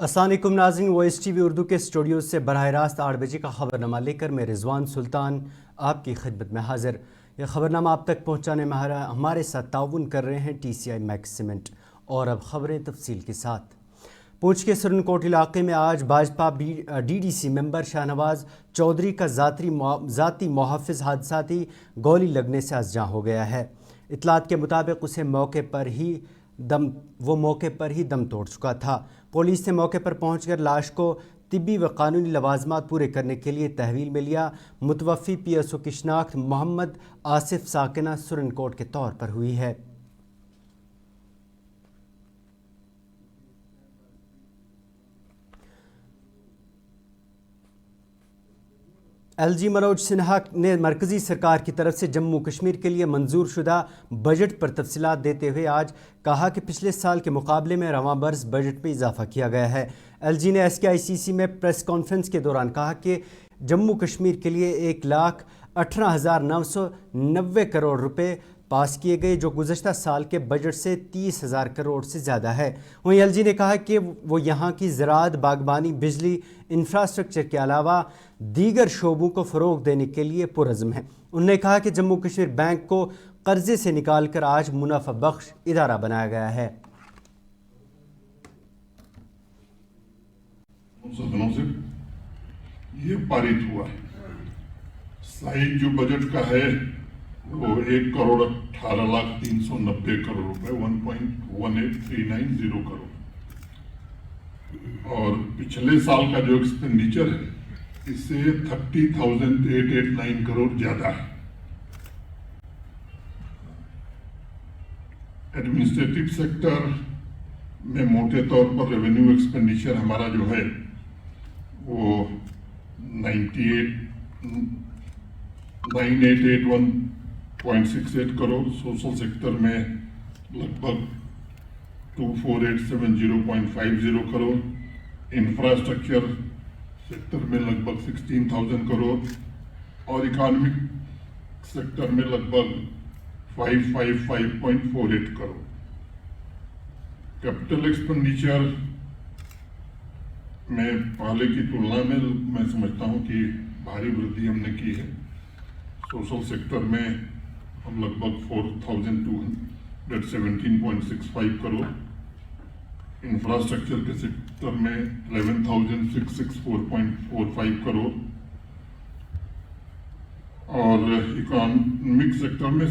अस्सलाम वालेकुम नाज़रीन, OSTV उर्दू के स्टूडियो से बराह रास्त 8 बजे का खबरनामा लेकर मैं रिजवान सुल्तान आपकी खिदमत में हाजिर। यह खबरनामा आप तक पहुँचाने में हमारे साथ ताउन कर रहे हैं TCI मैक्सिमेंट। और अब खबरें तफसील के साथ। पूंछ के सुरनकोट इलाके में आज भाजपा DDC मेंबर शाहनवाज चौधरी का ज़ाती मुहाफ़िज़ हादसाती गोली लगने से अज़जां हो गया है। इतलात के मुताबिक उसे मौके पर ही दम तोड़ चुका था। पुलिस ने मौके पर पहुंचकर लाश को तिब्बी व कानूनी लवाजमात पूरे करने के लिए तहवील में लिया। मुतवफ़ी PSO की शनाख्त मोहम्मद आसिफ साकिना सुरनकोट के तौर पर हुई है। LG मनोज सिन्हा ने मरकज़ी सरकार की तरफ से जम्मू कश्मीर के लिए मंजूर शुदा बजट पर तफसीलात देते हुए आज कहा कि पिछले साल के मुकाबले में रवां बरस बजट में इजाफा किया गया है। LG ने SKICC में प्रेस कॉन्फ्रेंस के दौरान कहा कि जम्मू कश्मीर के लिए 1,18,990 करोड़ रुपए पास किए गए, जो गुज़श्ता साल के बजट से 30,000 करोड़ से ज़्यादा है। वहीं LG ने कहा कि वो यहाँ की ज़राअत, बागबानी, बिजली, इंफ्रास्ट्रक्चर के अलावा दीगर शोबों को फ़रोग़ देने के लिए पुरज़्म है। उन्होंने कहा कि जम्मू कश्मीर बैंक को कर्जे से निकाल कर आज मुनाफा बख्श इदारा बनाया गया है। सदनों से ये पारित हुआ है। साइज जो बजट का है वो 1,18,390 करोड़ रुपए, 1.18390 करोड़, और पिछले साल का जो एक्सपेंडिचर है इससे 30,889 करोड़ ज्यादा है। एडमिनिस्ट्रेटिव सेक्टर में मोटे तौर पर रेवेन्यू एक्सपेंडिचर हमारा जो है वो 9,881.68 करोड़, सोशल सेक्टर में लगभग 2,4,870.50 करोड़, इंफ्रास्ट्रक्चर सेक्टर में लगभग 16,000 करोड़ और इकोनॉमिक सेक्टर में लगभग 555.48 करोड़। कैपिटल एक्सपेंडिचर में पहले की तुलना में मैं समझता हूं कि भारी वृद्धि हमने की है। सोशल सेक्टर में हम लगभग 4,217.65 करोड़, इंफ्रास्ट्रक्चर के सेक्टर में 11,664.45 करोड़ और इकोनॉमिक सेक्टर में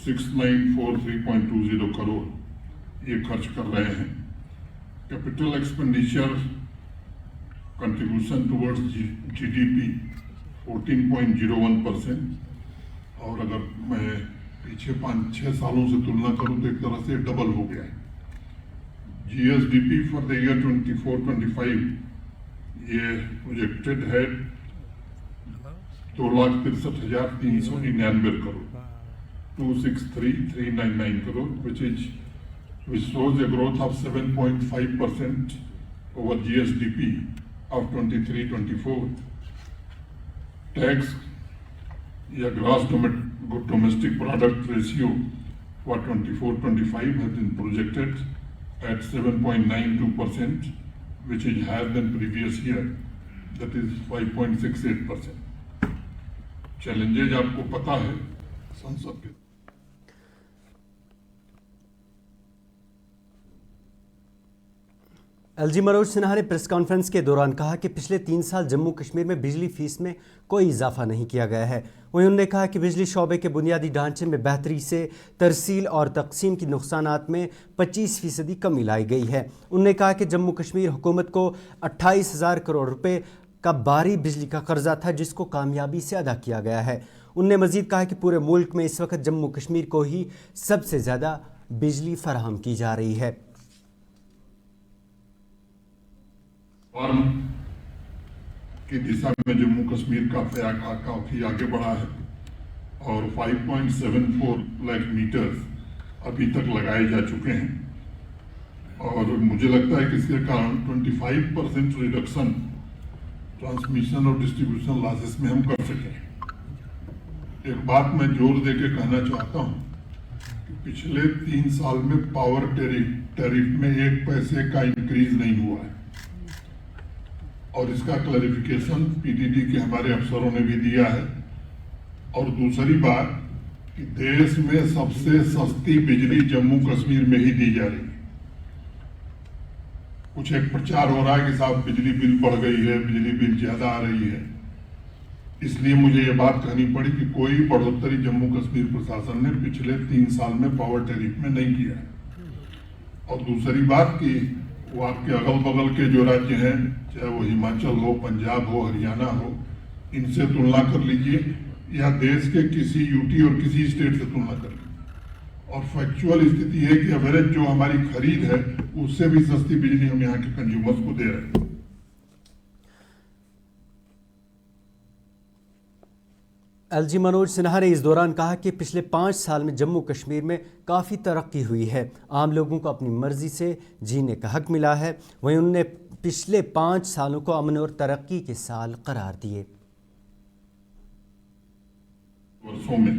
6,943.20 करोड़ ये खर्च कर रहे हैं। Capital expenditure contribution towards GDP 14.01%, और अगर मैं पीछे 5-6 सालों से तुलना करूं तो एक तरह से डबल हो गया है। GSDP फॉर द ईयर 24-25 ये प्रोजेक्टेड है 2,63,399 crore, 263,399 crore, which shows a growth of 7.5% over GSDP of 23-24. Tax या gross domestic product ratio for 24-25 has been projected at 7.92%, which is higher than previous year, that is 5.68%. Challenges आपको पता है संसद के। LG Manoj Sinha ने press conference के दौरान कहा कि पिछले 3 साल जम्मू कश्मीर में बिजली फीस में कोई इजाफा नहीं किया गया है। वहीं उन्होंने कहा कि बिजली शोबे के बुनियादी ढांचे में बेहतरी से तरसील और तकसीम की नुकसानात में 25% कमी लाई गई है। उन्होंने कहा कि जम्मू कश्मीर हुकूमत को 28,000 करोड़ रुपए का बारी बिजली का कर्जा था, जिसको कामयाबी से अदा किया गया है। उन्होंने मजीद कहा कि पूरे मुल्क में इस वक्त जम्मू कश्मीर को ही सबसे ज़्यादा बिजली फराहम की जा रही है। की दिशा में जम्मू कश्मीर काफी आगे बढ़ा है और 5.74 लाख मीटर्स अभी तक लगाए जा चुके हैं, और मुझे लगता है कि इसके कारण 25% रिडक्शन ट्रांसमिशन और डिस्ट्रीब्यूशन लॉसेस में हम कर सकें। एक बात मैं जोर देके कहना चाहता हूं कि पिछले 3 साल में पावर टैरिफ में 1 पैसे का इंक्रीज नहीं हुआ है। और इसका क्लैरिफिकेशन पीडीडी के हमारे अफसरों ने भी दिया है। और दूसरी बात कि देश में सबसे सस्ती बिजली जम्मू कश्मीर में ही दी जा रही है। कुछ एक प्रचार हो रहा है कि साहब बिजली बिल बढ़ गई है, बिजली बिल ज्यादा आ रही है, इसलिए मुझे ये बात कहनी पड़ी कि कोई बढ़ोतरी जम्मू कश्मीर प्रशासन ने पिछले 3 साल में पावर टैरिफ में नहीं किया है। और दूसरी बात कि वो आपके अगल बगल के जो राज्य हैं, चाहे वो हिमाचल हो, पंजाब हो, हरियाणा हो, इनसे तुलना कर लीजिए या देश के किसी यूटी और किसी स्टेट से तुलना कर लीजिए, और फैक्चुअल स्थिति है कि एवरेज जो हमारी खरीद है उससे भी सस्ती बिजली हम यहाँ के कंज्यूमर्स को दे रहे हैं। एलजी मनोज सिन्हा ने इस दौरान कहा कि पिछले 5 साल में जम्मू कश्मीर में काफ़ी तरक्की हुई है, आम लोगों को अपनी मर्जी से जीने का हक मिला है। वहीं उन्होंने पिछले 5 सालों को अमन और तरक्की के साल करार दिए। वर्षों में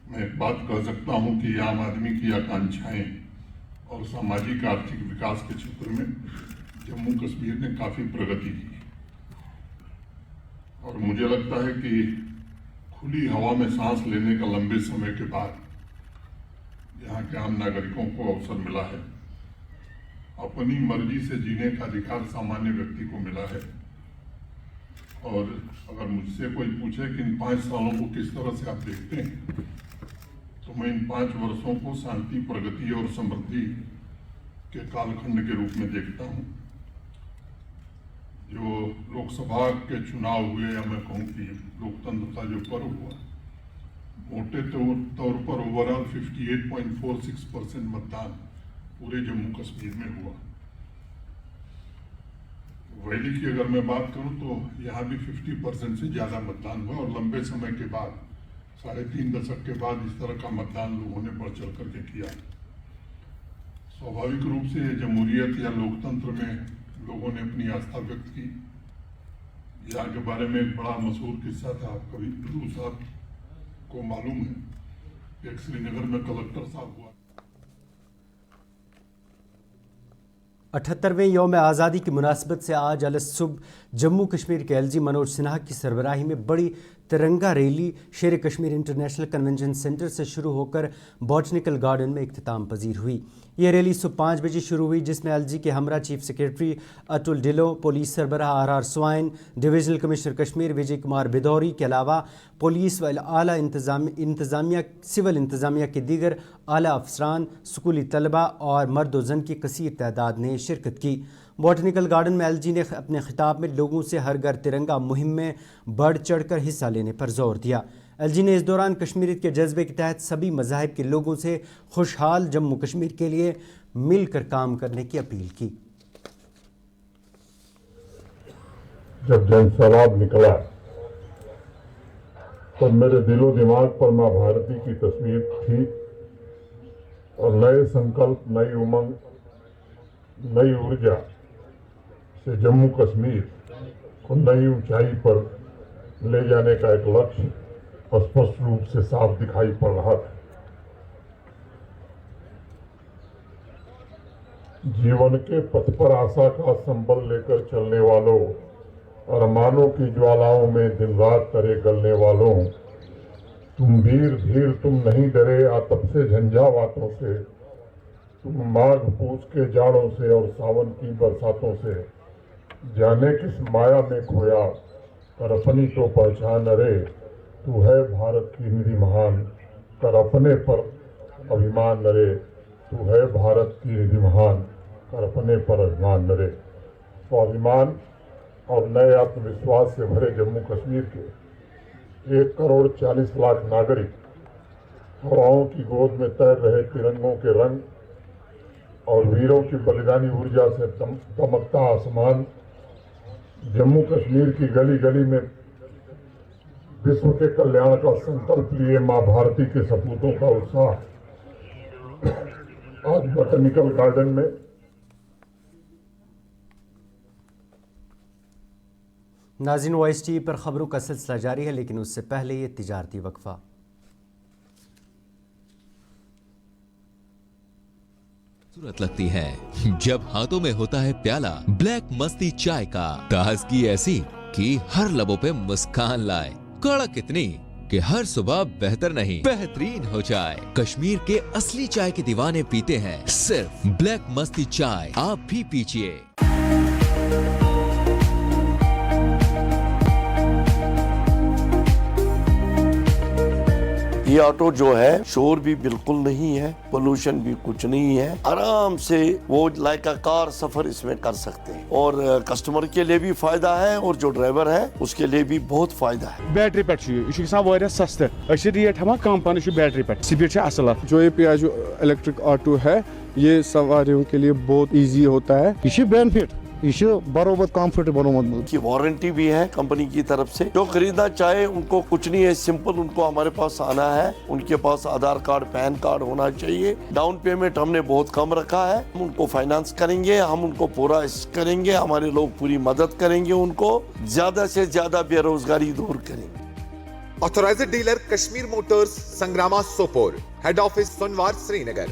मैं एक बात कह सकता हूं कि आम आदमी की आकांक्षाएं और सामाजिक आर्थिक विकास के क्षेत्र में जम्मू कश्मीर ने काफी प्रगति की। और मुझे लगता है कि खुली हवा में सांस लेने का लंबे समय के बाद यहाँ के आम नागरिकों को अवसर मिला है। अपनी मर्जी से जीने का अधिकार सामान्य व्यक्ति को मिला है। और अगर मुझसे कोई पूछे कि इन 5 सालों को किस तरह से आप देखते हैं, तो मैं इन 5 वर्षों को शांति, प्रगति और समृद्धि के कालखंड के रूप में देखता हूँ। जो लोकसभा के चुनाव हुए, या मैं कहूँ कि लोकतंत्र का जो पर्व हुआ, मोटे तौर पर ओवरऑल 58.46% मतदान पूरे जम्मू कश्मीर में हुआ। वैली की अगर मैं बात करूं तो यहाँ भी 50% से ज़्यादा मतदान हुआ। और लंबे समय के बाद, 3.5 दशक के बाद इस तरह का मतदान लोगों ने बढ़ चढ़ करके किया। स्वाभाविक रूप से जमहूरियत या लोकतंत्र में लोगों ने अपनी आस्था व्यक्त की। यहाँ के बारे में एक बड़ा मशहूर किस्सा था, कभी गुरु साहब को मालूम है, एक श्रीनगर में कलेक्टर साहब हुआ। 78वें यौम आज़ादी की मुनासबत से आज अलसुबह जम्मू कश्मीर के एलजी मनोज सिन्हा की सरबराही में बड़ी तिरंगा रैली शेर कश्मीर इंटरनेशनल कन्वेंशन सेंटर से शुरू होकर बॉटनिकल गार्डन में इख्तिताम पजीर हुई। यह रैली सुबह 5 बजे शुरू हुई, जिसमें एलजी के हमरा chief secretary Atul Dhillon, police सरबराह R Swain, divisional commissioner Kashmir Vijay Kumar Bidhuri के अलावा पुलिस व आला इंतज़ामिया, सिविल इंतज़ामिया के दीगर आला अफसरान, स्कूली तलबा और मर्द व जन की कसीर तादाद ने शिरकत की। बॉटनिकल गार्डन में एलजी ने अपने खिताब में लोगों से हर घर तिरंगा मुहिम में बढ़ चढ़कर हिस्सा लेने पर जोर दिया। एलजी ने इस दौरान कश्मीरियत के जज्बे के तहत सभी मज़ाहिब के लोगों से खुशहाल जम्मू कश्मीर के लिए मिलकर काम करने की अपील की। जब जनसैलाब निकला तो मेरे दिलो दिमाग पर माँ भारती की तस्वीर थी और नए संकल्प, नई उमंग, नई ऊर्जा से जम्मू कश्मीर को नई ऊंचाई पर ले जाने का एक लक्ष्य स्पष्ट रूप से साफ दिखाई पड़ रहा था। जीवन के पथ पर आशा का संबल लेकर चलने वालों, अरमानों की ज्वालाओं में दिन रात करे गलने वालों, तुम वीर धीर तुम नहीं डरे आतप से झंझावातों से, तुम माघ पूस के जाड़ों से और सावन की बरसातों से, जाने किस माया में खोया कर अपनी तो पहचान रे, तू है भारत की निधि महान कर अपने पर अभिमान रे, तू है भारत की निधि महान कर अपने पर अभिमान रे। स्वाभिमान और नए आत्मविश्वास से भरे जम्मू कश्मीर के 1 करोड़ 40 लाख नागरिक हवाओं की गोद में तैर रहे तिरंगों के रंग और वीरों की बलिदानी ऊर्जा से दमकता आसमान, जम्मू कश्मीर की गली गली में विश्व के कल्याण का संकल्प लिए मां भारती के सपूतों का उत्साह आज बॉटनिकल गार्डन में नाज़रीन, वॉइस टीवी पर खबरों का सिलसिला जारी है, लेकिन उससे पहले ये तिजारती वक्फा। खूबसूरत लगती है जब हाथों में होता है प्याला ब्लैक मस्ती चाय का। ताजगी ऐसी कि हर लबों पे मुस्कान लाए, कड़क इतनी कि हर सुबह बेहतर नहीं बेहतरीन हो जाए। कश्मीर के असली चाय के दीवाने पीते हैं सिर्फ ब्लैक मस्ती चाय, आप भी पीजिए। ये ऑटो जो है शोर भी बिल्कुल नहीं है, पोल्यूशन भी कुछ नहीं है, आराम से वो लाइक का कार सफर इसमें कर सकते हैं और कस्टमर के लिए भी फायदा है और जो ड्राइवर है उसके लिए भी बहुत फायदा है। बैटरी पे सस्ते रेट हम कम पान बैटरी पे स्पीड असल। जो ये पियाजो इलेक्ट्रिक ऑटो है ये सवारियों के लिए बहुत इजी होता है, ये बेनिफिट ये बरोबर कंफर्टेबल की वारंटी भी है कंपनी की तरफ से। जो खरीदना चाहे उनको कुछ नहीं है, सिंपल उनको हमारे पास आना है, उनके पास आधार कार्ड पैन कार्ड होना चाहिए। डाउन पेमेंट हमने बहुत कम रखा है, हम उनको फाइनेंस करेंगे, हम उनको पूरा करेंगे, हमारे लोग पूरी मदद करेंगे, उनको ज्यादा से ज्यादा बेरोजगारी दूर करेंगे। Authorised dealer Kashmir motors, Sangrama Sopore, head office Sonwar Srinagar.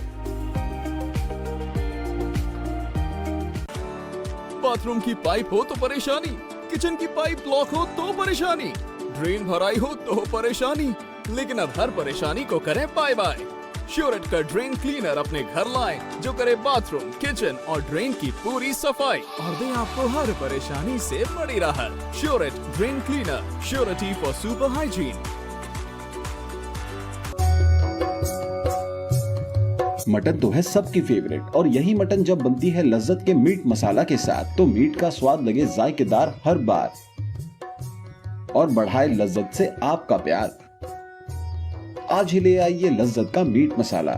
Bathroom की पाइप हो तो परेशानी, किचन की पाइप ब्लॉक हो तो परेशानी, ड्रेन भराई हो तो परेशानी, लेकिन अब हर परेशानी को करें बाय बाय। श्योरेट का ड्रेन क्लीनर अपने घर लाएं जो करे बाथरूम, किचन और ड्रेन की पूरी सफाई और दे आपको हर परेशानी से बड़ी राहत। श्योरेट drain cleaner, surety for super hygiene. Mutton तो है सबकी फेवरेट और यही मटन जब बनती है लज्जत के मीट मसाला के साथ तो मीट का स्वाद लगे जायकेदार हर बार और बढ़ाए लज्जत से आपका प्यार। आज ही ले आइए लज्जत का मीट मसाला।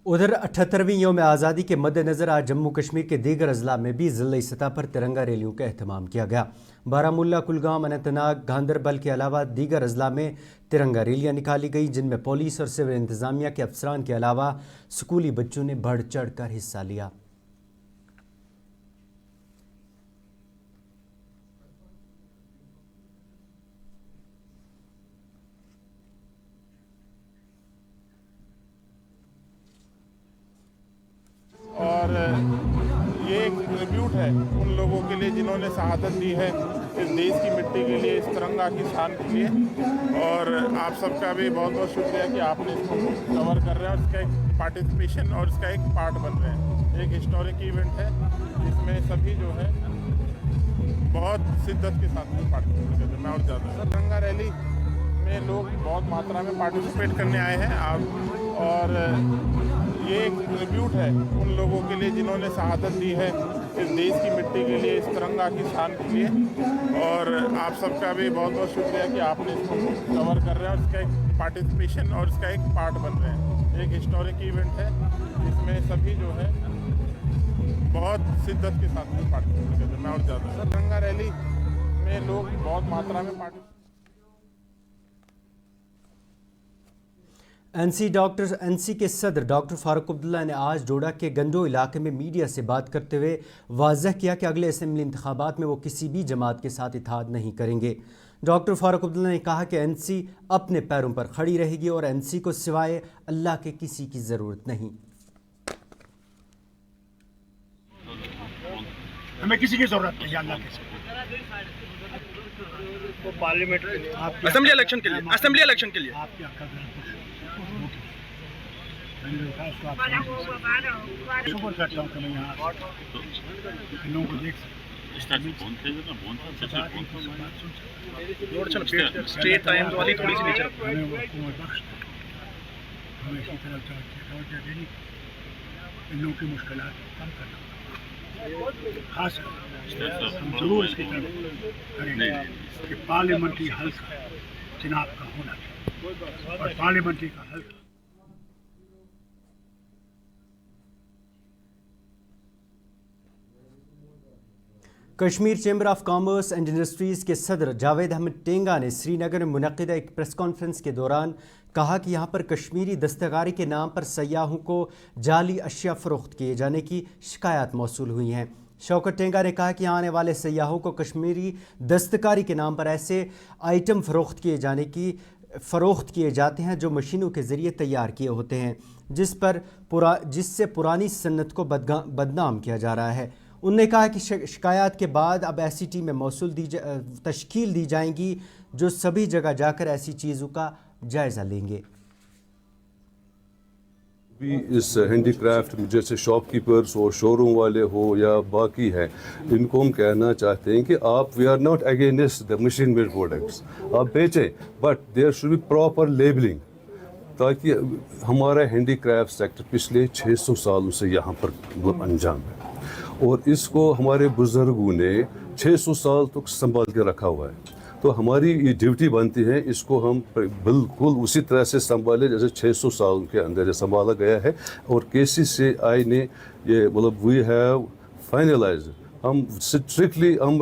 उधर 78वीं यौम आज़ादी के मद्देनज़र आज जम्मू कश्मीर के दीगर अजला में भी ज़िले सतह पर तिरंगा रैलियों का एहतमाम किया गया। बारामुल्ला, कुलगाम, अनंतनाग, गांदरबल के अलावा दीगर अजला में तिरंगा रैलियाँ निकाली गई, जिनमें पुलिस और सिविल इंतज़ामिया के अफसरान के अलावा स्कूली बच्चों ने बढ़ चढ़ कर हिस्सा लिया। और ये एक ट्रिब्यूट है उन लोगों के लिए जिन्होंने शहादत दी है इस देश की मिट्टी के लिए, इस तिरंगा की शान के लिए। और आप सबका भी बहुत बहुत शुक्रिया कि आपने इसको कवर कर रहे हैं और इसका एक पार्टिसिपेशन और इसका एक पार्ट बन रहे हैं। एक हिस्टोरिक इवेंट है जिसमें सभी जो है बहुत शिद्दत के साथ में पार्टिसिपेट करते हैं। और ज़्यादा तिरंगा रैली में लोग बहुत मात्रा में पार्टिसिपेट करने आए हैं आप, और ये एक ट्रिब्यूट है उन लोगों के लिए जिन्होंने शहादत दी है इस देश की मिट्टी के लिए, इस तिरंगा की शान के लिए। और आप सबका भी बहुत बहुत शुक्रिया कि आपने इसको कवर कर रहे हैं और इसका एक पार्टिसिपेशन और इसका एक पार्ट बन रहे हैं। एक हिस्टोरिक इवेंट है जिसमें सभी जो है बहुत शिद्दत के साथ में पार्टिसिपेट करते हैं। और ज़्यादा तिरंगा रैली में लोग बहुत मात्रा में पार्टिसिपेट। एनसी के सदर डॉक्टर फारूक अब्दुल्ला ने आज डोडा के गंडो इलाके में मीडिया से बात करते हुए वाज़ह किया कि अगले असेंबली इंतखाबात में वो किसी भी जमात के साथ इत्तेहाद नहीं करेंगे। डॉक्टर फारूक अब्दुल्ला ने कहा कि एनसी अपने पैरों पर खड़ी रहेगी और एनसी को सिवाय अल्लाह के किसी की ज़रूरत नहीं। हमें किसी की ज़रूरत नहीं, अल्लाह के सिवा। पार्लियामेंट असेंबली इलेक्शन के लिए आप क्या कर रहे हैं? शुक्र करता हूँ कि मैं यहाँ लोगों को देख स्ट्रेट टाइम्स वाली थोड़ी सी नीचे हमें इसी तरह तवज्जो देनी, इन लोगों की मुश्किलात कम करना, खास हम जरूर इसकी तरफ करेंगे कि पार्लियामेंट्री हल्का चुनाव का होना चाहिए और पार्लियामेंट्री का हल्का। Kashmir chamber of commerce and industries के सदर जावेद अहमद टेंगा ने श्रीनगर में मुनक़िदा एक प्रेस कॉन्फ्रेंस के दौरान कहा कि यहाँ पर कश्मीरी दस्तकारी के नाम पर सयाहों को जाली अशिया फ़रोख्त किए जाने की शिकायत मौसूल हुई हैं। शौकत टेंगा ने कहा कि आने वाले सयाहों को कश्मीरी दस्तकारी के नाम पर ऐसे आइटम फ़रोख्त किए जाने की फ़रोख्त किए जाते हैं जो मशीनों के ज़रिए तैयार किए होते हैं, जिससे पुरानी सन्नत को बदनाम किया जा रहा है। उन्होंने कहा कि शिकायत के बाद अब ऐसी टीमें तश्कील दी जाएंगी जो सभी जगह जाकर ऐसी चीज़ों का जायज़ा लेंगे। भी इस हैंडीक्राफ्ट जैसे शॉपकीपर्स और शोरूम वाले हो या बाकी हैं, इनको हम कहना चाहते हैं कि आप we are not against the machine made products, आप बेचें, but there should be proper labelling, ताकि हमारा हैंडीक्राफ्ट सेक्टर पिछले 600 सालों से यहाँ पर अंजाम है और इसको हमारे बुजुर्गों ने 600 साल तक संभाल के रखा हुआ है। तो हमारी ये ड्यूटी बनती है इसको हम बिल्कुल उसी तरह से संभालें जैसे 600 साल के अंदर संभाला गया है। और KCCI ने ये मतलब वी हैव फाइनलाइज, हम स्ट्रिक्टली हम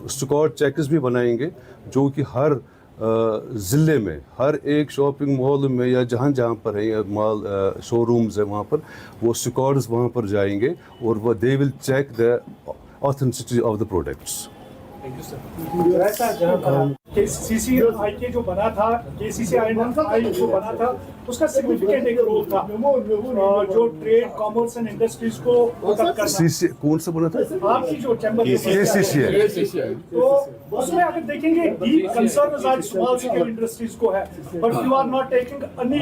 स्क्वाड चेक्स भी बनाएंगे जो कि हर ज़िले में हर एक शॉपिंग मॉल में या जहाँ जहाँ पर है मॉल शोरूम्स है वहाँ पर वो स्क्वाड्स वहाँ पर जाएंगे और वो they will check the authenticity of the products. KCCI के जो बना था, KCCI जो बना था उसका सिग्निफिकेंट एक रोल था जो ट्रेड कॉमर्स एंड इंडस्ट्रीज को कौन सा बना था? आपकी जो चैम्बर KCCI तो उसमें अगर देखेंगे डीप कंसर्न आज स्मॉल स्केल इंडस्ट्रीज को है, but you are not taking any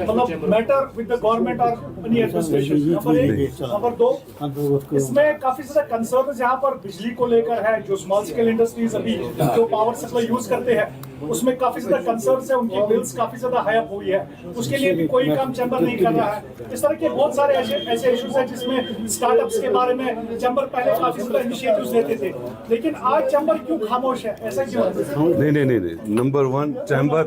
मतलब मैटर विद द गवर्नमेंट और एनी एडमिनिस्ट्रेशन। नंबर 1, नंबर 2 इसमें काफी ज्यादा कंसर्न यहाँ पर बिजली को लेकर है, जो स्मॉल स्केल इंडस्ट्रीज अभी जो पावर सप्लाई यूज करते हैं उसमें काफी ज्यादा कंसर्न है, उनकी बिल्स काफी ज्यादा हाई अप हुई है, उसके लिए भी कोई काम चैम्बर नहीं कर रहा है। इस तरह के बहुत सारे ऐसे इश्यूज हैं जिसमें स्टार्टअप्स के बारे में चैम्बर पहले काफी ज्यादा इनिशिएटिव्स लेते थे, लेकिन आज चैम्बर क्यों खामोश है, ऐसा क्यों? नहीं, नंबर 1 चैम्बर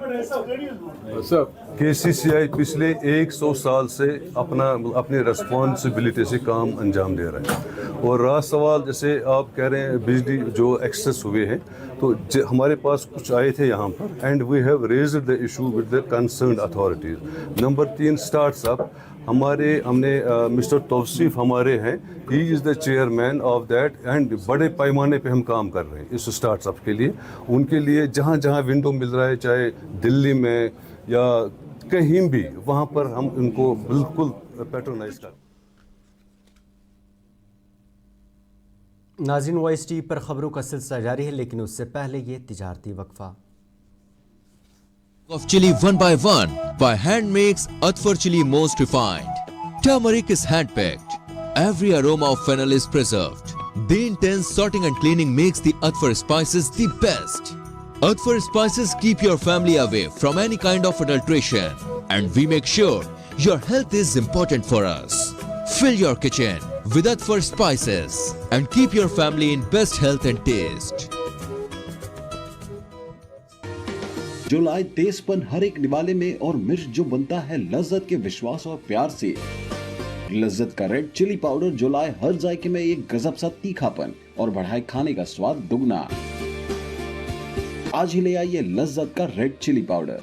KCCI पिछले 100 साल से अपने रिस्पॉन्सिबिलिटी से काम अंजाम दे रहा है। और रहा सवाल जैसे आप कह रहे हैं बिजली जो एक्सेस हुए हैं, तो हमारे पास कुछ आए थे यहाँ पर and we have raised the issue with the concerned authorities. Number 3 startup हमने मिस्टर तौसीफ हमारे हैं, he is the chairman of that and बड़े पैमाने पे हम काम कर रहे हैं इस स्टार्टअप के लिए। उनके लिए जहाँ जहाँ विंडो मिल रहा है, चाहे दिल्ली में या कहीं भी, वहाँ पर हम उनको बिल्कुल पैट्रोनाइज कर। नाज़रीन, वॉइस टीवी पर खबरों का सिलसिला जारी है, लेकिन उससे पहले ये तिजारती वक्फा। Of chili one by hand makes Atfar chili most refined. Turmeric is hand picked. Every aroma of fennel is preserved. The intense sorting and cleaning makes the Atfar spices the best. Atfar spices keep your family away from any kind of adulteration, and we make sure your health is important for us. Fill your kitchen with Atfar spices and keep your family in best health and taste. जो लाए तेजपन हर एक निवाले में और मिर्च जो बनता है लज्जत के विश्वास और प्यार से। लज्जत का रेड चिली पाउडर जो लाए हर जायके में एक गजब सा तीखापन और बढ़ाए खाने का स्वाद दुगना। आज ही ले आइए लज्जत का रेड चिली पाउडर।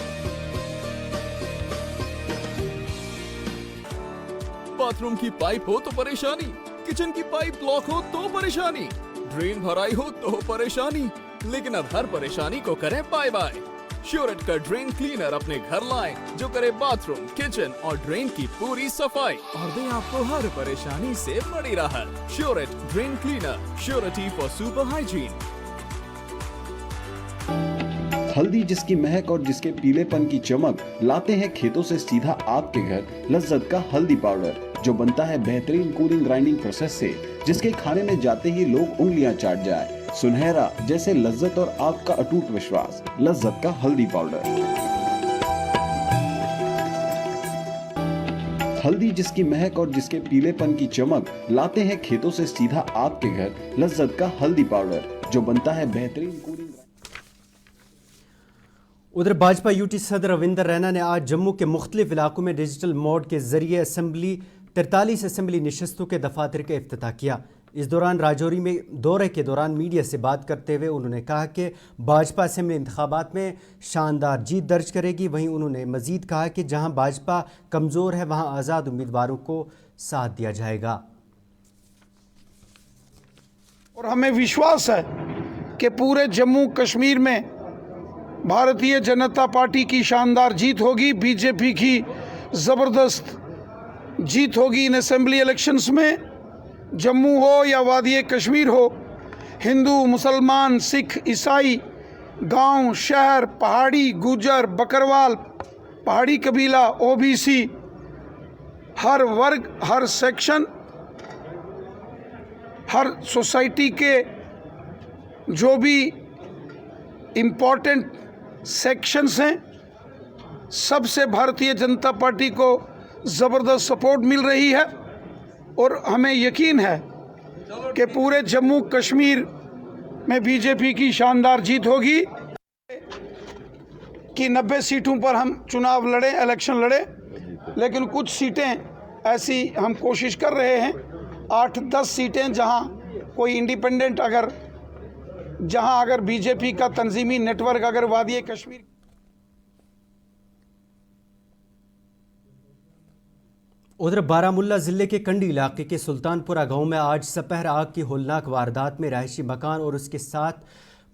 बाथरूम की पाइप हो तो परेशानी, किचन की पाइप ब्लॉक हो तो परेशानी, ड्रेन भराई हो तो परेशानी, लेकिन अब हर परेशानी को करें बाय बाय। श्योरेट का ड्रेन क्लीनर अपने घर लाएं जो करे बाथरूम, किचन और ड्रेन की पूरी सफाई और दे आपको हर परेशानी से बड़ी राहत। श्योरेट drain cleaner, surety for super hygiene. हल्दी जिसकी महक और जिसके पीलेपन की चमक लाते हैं खेतों से सीधा आपके घर लज्जत का हल्दी पाउडर जो बनता है बेहतरीन कूलिंग ग्राइंडिंग प्रोसेस से, जिसके खाने में जाते ही लोग उंगलियां चाट जाए। सुनहरा जैसे लज्जत और आपका अटूट विश्वास, लज्जत का हल्दी पाउडर। हल्दी जिसकी महक और जिसके पीलेपन की चमक लाते हैं खेतों से सीधा आपके घर लज्जत का हल्दी पाउडर जो बनता है बेहतरीन कूलिंग। उधर भाजपा यूटी सदर रविंदर रैना ने आज जम्मू के मुख्तलिफ इलाकों में डिजिटल मोड के जरिए 43 असेंबली नशस्तों के दफातर का इफ्तिताह किया। इस दौरान राजौरी में दौरे के दौरान मीडिया से बात करते हुए उन्होंने कहा कि भाजपा असेंबली इंतखाबात में शानदार जीत दर्ज करेगी। वहीं उन्होंने मजीद कहा कि जहां भाजपा कमज़ोर है वहां आज़ाद उम्मीदवारों को साथ दिया जाएगा। और हमें विश्वास है कि पूरे जम्मू कश्मीर में भारतीय जनता पार्टी की शानदार जीत होगी, बीजेपी की ज़बरदस्त जीत होगी इन असेंबली इलेक्शंस में। जम्मू हो या वादी कश्मीर हो, हिंदू, मुसलमान, सिख, ईसाई, गांव, शहर, पहाड़ी, गुजर, बकरवाल, पहाड़ी कबीला, ओबीसी, हर वर्ग, हर सेक्शन, हर सोसाइटी के जो भी इम्पोर्टेंट सेक्शंस हैं, सबसे भारतीय जनता पार्टी को ज़बरदस्त सपोर्ट मिल रही है और हमें यकीन है कि पूरे जम्मू कश्मीर में बीजेपी की शानदार जीत होगी कि 90 सीटों पर हम चुनाव लड़ें, इलेक्शन लड़ें, लेकिन कुछ सीटें ऐसी हम कोशिश कर रहे हैं, 8-10 सीटें जहां कोई इंडिपेंडेंट अगर बीजेपी का तंजीमी नेटवर्क अगर वादी कश्मीर। उधर बारामुल्ला ज़िले के कंडी इलाके के सुल्तानपुरा गांव में आज सपहर आग की होलनाक वारदात में रहायशी मकान और उसके साथ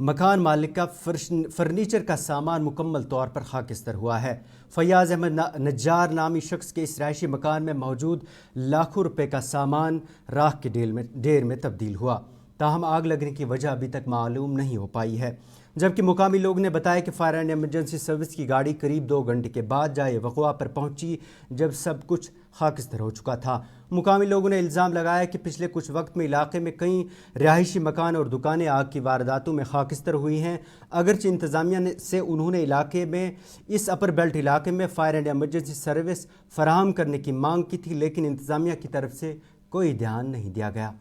मकान मालिक का फर्नीचर का सामान मुकम्मल तौर पर खाकिस्तर हुआ है। फयाज अहमद नज्जार नामी शख्स के इस रहायशी मकान में मौजूद लाखों रुपए का सामान राख के ढेर में तब्दील हुआ। ताहम आग लगने की वजह अभी तक मालूम नहीं हो पाई है, जबकि मुकामी लोग ने बताया कि फायर एंड इमरजेंसी सर्विस की गाड़ी करीब 2 घंटे के बाद जाए वक़वा पर पहुंची, जब सब कुछ खाकिस्तर हो चुका था। मुकामी लोगों ने इल्ज़ाम लगाया कि पिछले कुछ वक्त में इलाके में कई रिहायशी मकान और दुकानें आग की वारदातों में खाकिस्तर हुई हैं। अगरचे इंतज़ामिया से उन्होंने इलाके में इस अपर बेल्ट इलाके में फायर एंड इमरजेंसी सर्विस फराहम करने की मांग की थी, लेकिन इंतज़ामिया की तरफ से कोई ध्यान नहीं दिया गया।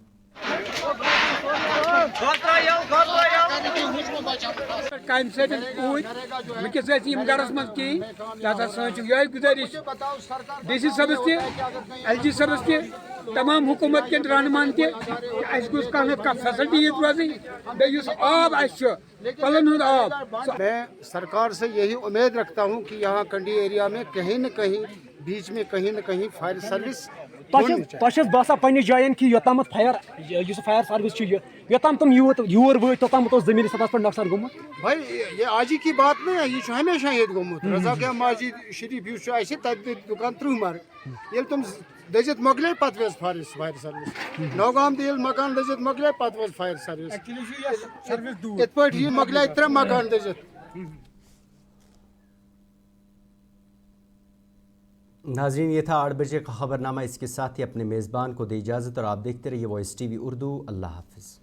गरस मज कहीं लिहाजा यह गुजारिश DC सर्विस LG सर्विस तमाम हुकूमत के रहनुमान कह फैसिलिटी रोजी आब पलन आब। मैं सरकार से यही उम्मीद रखता हूँ कि यहाँ कंडी एरिया में कहीं न कहीं बीच में कहीं न कहीं फायर सर्विस बसा पन्ने जायन कि योताम फायर सर्विस योताम तुम यूर वो तोताम जमीन सतह पर नुकसान गोमुत। भाई ये आज ही की बात नहीं है, ये हमेशा ये गोमुत। रजा क्या माजिद शरीफ युस दुकान 30 मार ये तुम दजित मोकले पत वेस फायर सर्विस नौगाम दिल मकान दजित मोकले पत वेस फायर सर्विस इत पट ये मोकले 3 मकान दजित। नाज़रीन, ये था 8 बजे का खबरनामा। इसके साथ ही अपने मेज़बान को दे इजाज़त और आप देखते रहिए वॉइस TV उर्दू। अल्लाह हाफ़िज़।